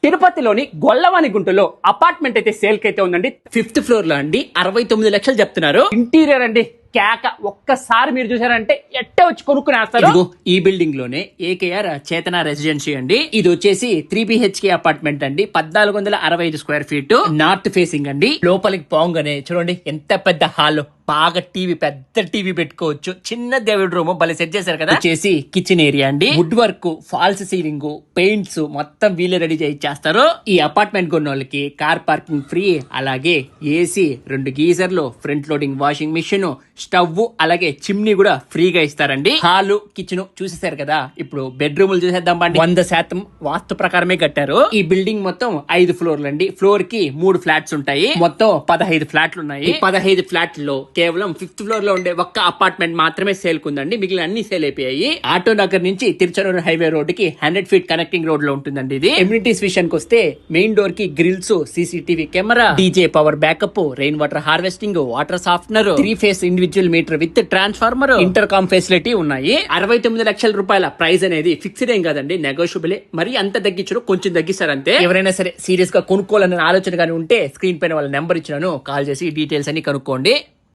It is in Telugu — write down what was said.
తిరుపతిలోని గొల్లవాని గుంటలో అపార్ట్మెంట్ అయితే సేల్ కి అయితే ఉందండి. 5th ఫ్లోర్ లో అండి 69 లక్షలు చెప్తున్నారు. ఇంటీరియర్ అండి కేక, ఒక్కసారి మీరు చూసారంటే ఎట్టే వచ్చి కొనుక్కునేస్తారు. ఈ బిల్డింగ్ లోనే ఏకేఆర్ చేతన రెసిడెన్సీ అండి. ఇది వచ్చేసి 3 BHK అపార్ట్మెంట్ అండి. 1465 స్క్వేర్ ఫీట్, నార్త్ ఫేసింగ్ అండి. లోపలికి పోంగనే చూడండి ఎంత పెద్ద హాల్, బాగా టీవీ, పెద్ద టీవీ పెట్టుకోవచ్చు. చిన్న దేవుడి రూమ్ భలే సెట్ చేశారు కదా. వచ్చేసి కిచెన్ ఏరియా అండి. Wood work, false ceiling, paints మొత్తం వీళ్ళే రెడీ చేయించేస్తారు. ఈ అపార్ట్మెంట్ కొన్న వాళ్ళకి కార్ పార్కింగ్ ఫ్రీ, అలాగే ఏసీ, 2 గీజర్లు, front loading washing machine, stove, అలాగే చిమ్నీ కూడా ఫ్రీగా ఇస్తారండి. హాల్, కిచెన్ చూసేశారు కదా. ఇప్పుడు బెడ్రూమ్లు చూసేద్దాం బండి. 100% వాస్తు ప్రకారమే కట్టారు. ఈ బిల్డింగ్ మొత్తం 5 ఫ్లోర్లు అండి. ఫ్లోర్ కి 3 ఫ్లాట్స్ ఉంటాయి. మొత్తం 15 ఫ్లాట్లు ఉన్నాయి. 15 ఫ్లాట్లలో కేవలం 5th ఫ్లోర్ లో ఉండే ఒక్క అపార్ట్మెంట్ మాత్రమే సేల్ కుందండి. మిగిలిన అన్ని సేల్ అయిపోయాయి. ఆటో నగర్ నుంచి తిరుచానూరు హైవే రోడ్ కి 100 ఫీట్ కనెక్టింగ్ రోడ్ లో ఉంటుందండి. ఇది ఎమ్యూనిటీస్ విషయానికి వస్తే మెయిన్ డోర్ కి grills, CCTV camera, DJ power backup, rain water harvesting, water softener, 3 phase individual meter with transformer, intercom facility ఉన్నాయి. 69 లక్షల రూపాయల ప్రైస్ అనేది ఫిక్స్డ్ ఏం కాదండి, నెగోషియబుల్. మరి అంత తగ్గించడం కొంచెం తగ్గిస్తారు అంతే. ఎవరైనా సరే సీరియస్ గా కొనుక్కోవాలనే ఆలోచన గానీ ఉంటే స్క్రీన్ పైన వాళ్ళ నెంబర్ ఇచ్చినాను, కాల్ చేసి డీటెయిల్స్ అన్ని కనుక్కోండి.